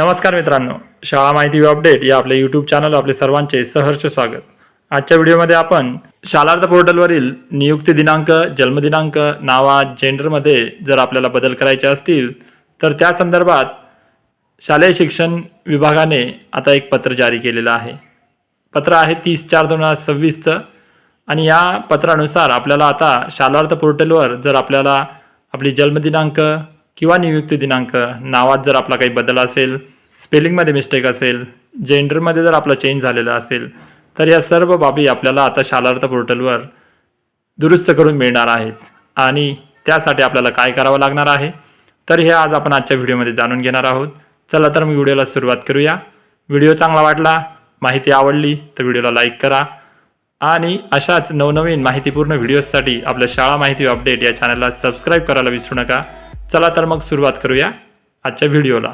नमस्कार मित्रांनो, शाळा माहिती अपडेट या आपल्या यूट्यूब चॅनल आपले सर्वांचे सहर्ष स्वागत। आजच्या व्हिडिओमध्ये आपण शालार्थ पोर्टलवरील नियुक्ती दिनांक, जन्मदिनांक, नावात, जेंडरमध्ये जर आपल्याला बदल करायचे असतील तर त्या संदर्भात शालेय शिक्षण विभागाने आता एक पत्र जारी केलेलं आहे। पत्र आहे 30/4/2026 आणि या पत्रानुसार आपल्याला आता शालार्थ पोर्टलवर जर आपल्याला आपली जन्मदिनांक किंवा नियुक्ती दिनांक, नावात जर आपला काही बदल असेल, स्पेलिंगमध्ये मिस्टेक असेल, जेंडरमध्ये जर आपला चेंज झालेला असेल तर या सर्व बाबी आपल्याला आता शालार्थ पोर्टलवर दुरुस्त करून मिळणार आहेत। आणि त्यासाठी आपल्याला काय करावं लागणार आहे तर हे आज आपण आजच्या व्हिडिओमध्ये जाणून घेणार आहोत। चला तर मग व्हिडिओला सुरुवात करूया। व्हिडिओ चांगला वाटला, माहिती आवडली तर व्हिडिओला लाईक करा आणि अशाच नवनवीन माहितीपूर्ण व्हिडिओजसाठी आपल्या शाळा माहिती अपडेट या चॅनलला सबस्क्राईब करायला विसरू नका। चला तर मग सुरुवात करूया आजच्या व्हिडिओला।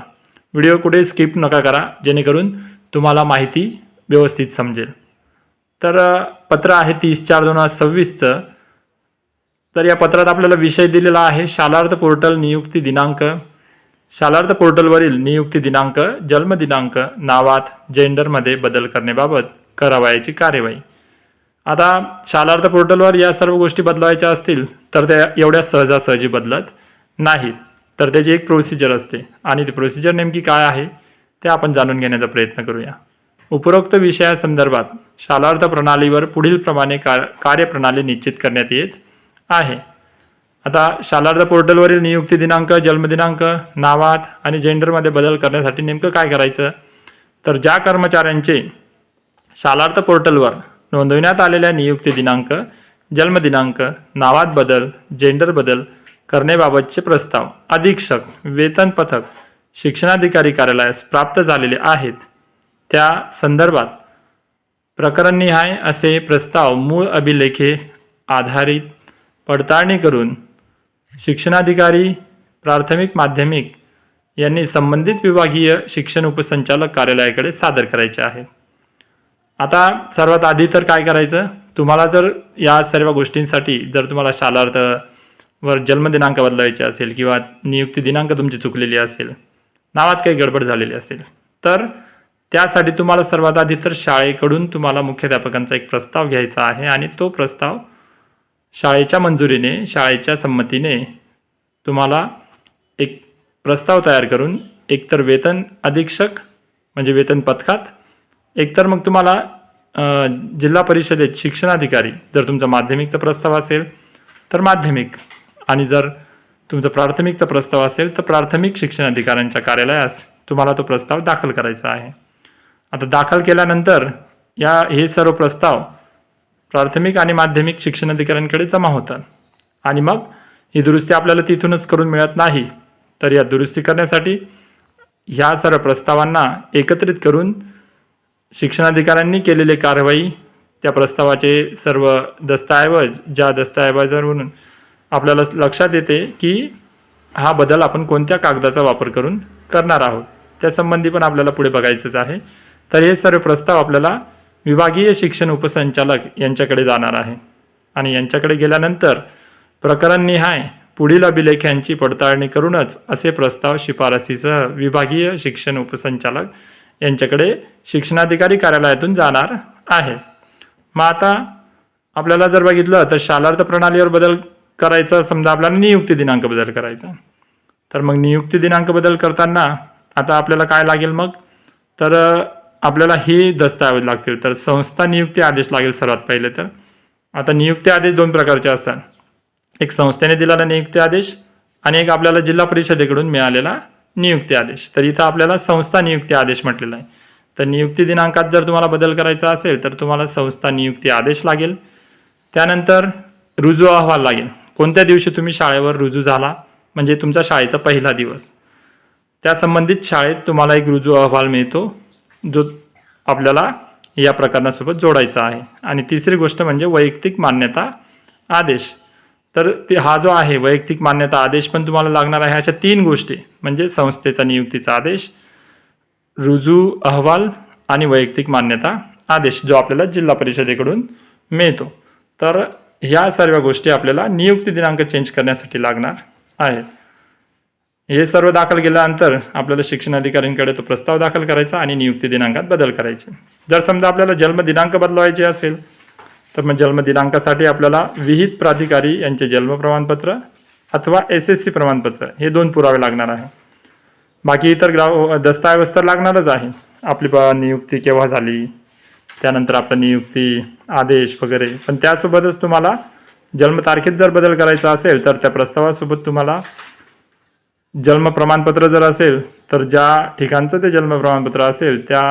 व्हिडिओ कुठे स्किप नका करा जेणेकरून तुम्हाला माहिती व्यवस्थित समजेल। तर पत्र आहे 30/4/2026 तर या पत्रात आपल्याला विषय दिलेला आहे शालार्थ पोर्टल नियुक्ती दिनांक, शालार्थ पोर्टलवरील नियुक्ती दिनांक, जन्मदिनांक, नावात, जेंडरमध्ये बदल करण्याबाबत करावयाची कार्यवाही। आता शालार्थ पोर्टलवर या सर्व गोष्टी बदलायच्या असतील तर त्या एवढ्या सहजासहजी बदलत नाहीत, तर त्याची एक प्रोसिजर असते आणि ती प्रोसिजर नेमकी काय आहे ते आपण जाणून घेण्याचा प्रयत्न करूया। उपरोक्त विषयासंदर्भात शालार्थ प्रणालीवर पुढील प्रमाणे कार्यप्रणाली निश्चित करण्यात येत आहे। आता शालार्थ पोर्टलवरील नियुक्ती दिनांक, जन्मदिनांक, नावात आणि जेंडरमध्ये बदल करण्यासाठी नेमकं काय करायचं तर ज्या कर्मचाऱ्यांचे शालार्थ पोर्टलवर नोंदविण्यात आलेल्या नियुक्ती दिनांक, जन्मदिनांक, नावात बदल, जेंडर बदल करण्याबाबतचे प्रस्ताव अधीक्षक, वेतन पथक, शिक्षणाधिकारी कार्यालयास प्राप्त झालेले आहेत त्या संदर्भात प्रकरणनिहाय असे प्रस्ताव मूळ अभिलेखे आधारित पडताळणी करून शिक्षणाधिकारी, प्राथमिक माध्यमिक यांनी संबंधित विभागीय शिक्षण उपसंचालक कार्यालयाकडे सादर करायचे आहेत। आता सर्वात आधी तर काय करायचं, तुम्हाला जर या सर्व गोष्टींसाठी जर तुम्हाला शालार्थ वर जन्मदिनांक बदलायचे असेल किंवा नियुक्ती दिनांक तुमची चुकलेली असेल, नावात काही गडबड झालेली असेल तर त्यासाठी तुम्हाला सर्वात आधी तर शाळेकडून तुम्हाला मुख्याध्यापकांचा एक प्रस्ताव घ्यायचा आहे आणि तो प्रस्ताव शाळेच्या मंजुरीने, शाळेच्या संमतीने तुम्हाला एक प्रस्ताव तयार करून एकतर वेतन अधीक्षक म्हणजे वेतन पथकात, एकतर मग तुम्हाला जिल्हा परिषदेत शिक्षणाधिकारी, जर तुमचा माध्यमिकचा प्रस्ताव असेल तर माध्यमिक आणि जर तुमचा प्राथमिकचा प्रस्ताव असेल तर प्राथमिक शिक्षणाधिकाऱ्यांच्या कार्यालयास तुम्हाला तो प्रस्ताव दाखल करायचा आहे। आता दाखल केल्यानंतर हे सर्व प्रस्ताव प्राथमिक आणि माध्यमिक शिक्षणाधिकाऱ्यांकडे जमा होतात आणि मग ही दुरुस्ती आपल्याला तिथूनच करून मिळत नाही, तर या दुरुस्ती करण्यासाठी ह्या सर्व प्रस्तावांना एकत्रित करून शिक्षणाधिकाऱ्यांनी केलेली कारवाई, त्या प्रस्तावाचे सर्व दस्तऐवज, ज्या दस्तऐवजावरून आपल्याला लक्षात येते की हा बदल आपण कोणत्या कागदाचा वापर करून करणार आहोत त्यासंबंधी पण आपल्याला पुढे बघायचंच आहे। तर हे सर्व प्रस्ताव आपल्याला विभागीय शिक्षण उपसंचालक यांच्याकडे जाणार आहे आणि यांच्याकडे गेल्यानंतर प्रकरणनिहाय पुढील अभिलेखांची पडताळणी करूनच असे प्रस्ताव शिफारसीसह विभागीय शिक्षण उपसंचालक यांच्याकडे शिक्षणाधिकारी कार्यालयातून जाणार आहे। मग आता आपल्याला जर बघितलं तर शालार्थ प्रणालीवर बदल करायचा, समजा आपल्याला नियुक्ती दिनांक बदल करायचा, तर मग नियुक्ती दिनांक बदल करताना आता आपल्याला काय लागेल मग तर आपल्याला हे दस्तऐवज लागतील। तर संस्था नियुक्ती आदेश लागेल सर्वात पहिले तर। आता नियुक्ती आदेश दोन प्रकारचे असतात, एक संस्थेने दिलेला नियुक्ती आदेश आणि एक आपल्याला जिल्हा परिषदेकडून मिळालेला नियुक्ती आदेश। तर इथं आपल्याला संस्था नियुक्ती आदेश म्हटलेला आहे। तर नियुक्ती दिनांकात जर तुम्हाला बदल करायचा असेल तर तुम्हाला संस्था नियुक्ती आदेश लागेल। त्यानंतर रुजू अहवाल लागेल, कोणत्या दिवशी तुम्ही शाळेवर रुजू झाला म्हणजे तुमचा शाळेचा पहिला दिवस, त्या संबंधित शाळेत तुम्हाला एक रुजू अहवाल मिळतो जो आपल्याला या प्रकरणासोबत जोडायचा आहे। आणि तिसरी गोष्ट म्हणजे वैयक्तिक मान्यता आदेश। तर हा जो आहे वैयक्तिक मान्यता आदेश पण तुम्हाला लागणार आहे। अशा तीन गोष्टी म्हणजे संस्थेचा नियुक्तीचा आदेश, रुजू अहवाल आणि वैयक्तिक मान्यता आदेश जो आपल्याला जिल्हा परिषदेकडून मिळतो। तर ह्या सर्व गोष्टी आपल्याला नियुक्ती दिनांक चेंज करण्यासाठी लागणार आहेत। हे सर्व दाखल केल्यानंतर आपल्याला शिक्षण अधिकाऱ्यांकडे तो प्रस्ताव दाखल करायचा आणि नियुक्ती दिनांकात बदल करायचे. जर समजा आपल्याला जन्मदिनांक बदलवायचे असेल तर मग जन्मदिनांकासाठी आपल्याला विहित प्राधिकारी यांचे जन्म प्रमाणपत्र अथवा SSC प्रमाणपत्र हे 2 पुरावे लागणार आहे. बाकी इतर दस्तऐवज तर लागणारच आहे. आपली नियुक्ती केव्हा झाली, त्यानंतर आपला नियुक्ती आदेश वगैरे. पण त्यासोबतच तुम्हाला जन्मतारखेत जर बदल करायचा असेल तर त्या प्रस्तावासोबत तुम्हाला जन्म प्रमाणपत्र जर असेल तर ज्या ठिकाणचं ते जन्म प्रमाणपत्र असेल त्या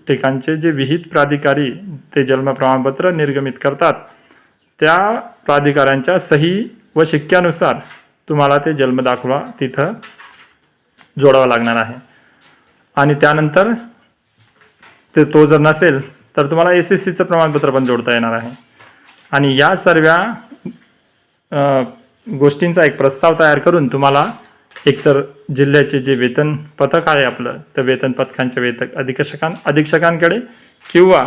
ठिकाणचे जे विहित प्राधिकारी ते जन्म प्रमाणपत्र निर्गमित करतात त्या प्राधिकाऱ्यांच्या सही व शिक्क्यानुसार तुम्हाला ते जन्म दाखला तिथं जोडावा लागणार आहे. आणि त्यानंतर तो जर नसेल तर तुम्हाला SSCचं प्रमाणपत्र पण जोडता येणार आहे. आणि या सर्व गोष्टींचा एक प्रस्ताव तयार करून तुम्हाला एकतर जिल्ह्याचे जे वेतन पथक आहे आपलं तर वेतन पथकांच्या अधीक्षकांकडे किंवा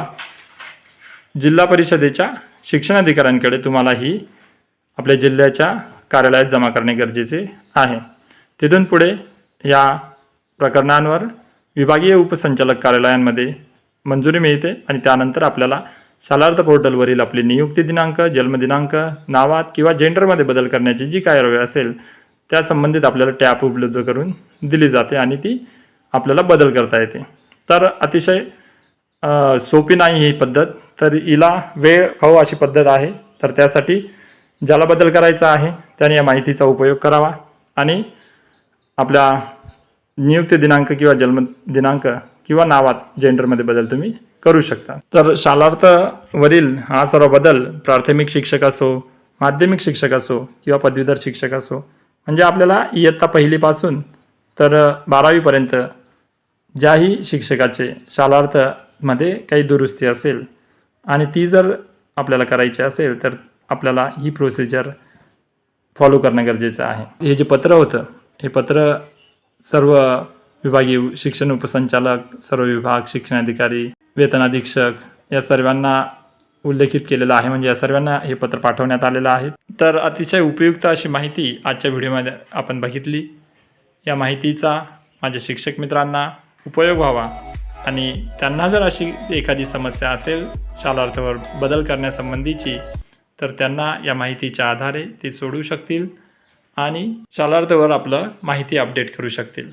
जिल्हा परिषदेच्या शिक्षण अधिकाऱ्यांकडे तुम्हाला ही आपल्या जिल्ह्याच्या कार्यालयात जमा करणे गरजेचे आहे. तिथून पुढे या प्रकरणांवर विभागीय उपसंचालक कार्यालयांमध्ये मंजुरी मिळते आणि त्यानंतर आपल्याला शालार्थ पोर्टलवरील आपली नियुक्ती दिनांक, जन्मदिनांक, नावात किंवा जेंडरमध्ये बदल करण्याची जी कार्यवाही असेल त्या संबंधित आपल्याला टॅप उपलब्ध करून दिली जाते आणि ती आपल्याला बदल करता येते. तर अतिशय सोपी नाही ही पद्धत, तर हिला वेळ खाऊ अशी पद्धत आहे. तर त्यासाठी ज्याला बदल करायचा आहे त्याने या माहितीचा उपयोग करावा आणि आपल्या नियुक्ती दिनांक किंवा जन्मदिनांक किंवा नावात जेंडरमध्ये बदल तुम्ही करू शकता. तर शालार्थवरील हा सर्व बदल प्राथमिक शिक्षक असो, माध्यमिक शिक्षक असो किंवा पदवीधर शिक्षक असो, म्हणजे आपल्याला इयत्ता 1ली पासून तर 12वीपर्यंत ज्याही शिक्षकाचे शालार्थमध्ये काही दुरुस्ती असेल आणि ती जर आपल्याला करायची असेल तर आपल्याला ही प्रोसिजर फॉलो करणं गरजेचं आहे. हे जे पत्र होतं हे पत्र सर्व विभागीय शिक्षण उपसंचालक, सर्व विभाग, शिक्षण अधिकारी, वेतन अधीक्षक या सर्वांना उल्लेखित केलेलं आहे. म्हणजे या सर्वांना हे पत्र पाठवण्यात आलेलं आहे. तर अतिशय उपयुक्त अशी माहिती आजच्या व्हिडिओमध्ये आपण बघितली. या माहितीचा माझ्या शिक्षक मित्रांना उपयोग व्हावा आणि त्यांना जर अशी एखादी समस्या असेल शालार्थावर बदल करण्यासंबंधीची तर त्यांना या माहितीच्या आधारे ते सोडवू शकतील आणि शालार्थावर आपलं माहिती अपडेट करू शकतील.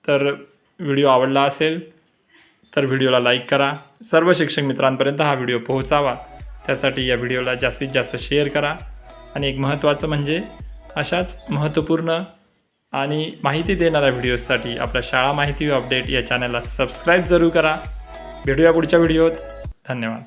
तर व्हिडिओ आवडला असेल तर व्हिडिओला लाईक करा. सर्व शिक्षक मित्रांपर्यंत हा व्हिडिओ पोहोचावा त्यासाठी या व्हिडिओला जास्तीत जास्त शेअर करा. आणि एक महत्त्वाचं म्हणजे अशाच महत्त्वपूर्ण आणि माहिती देणाऱ्या व्हिडिओजसाठी आपल्या शाळा माहिती अपडेट या चॅनलला सबस्क्राईब जरूर करा. भेटूया पुढच्या व्हिडिओत. धन्यवाद.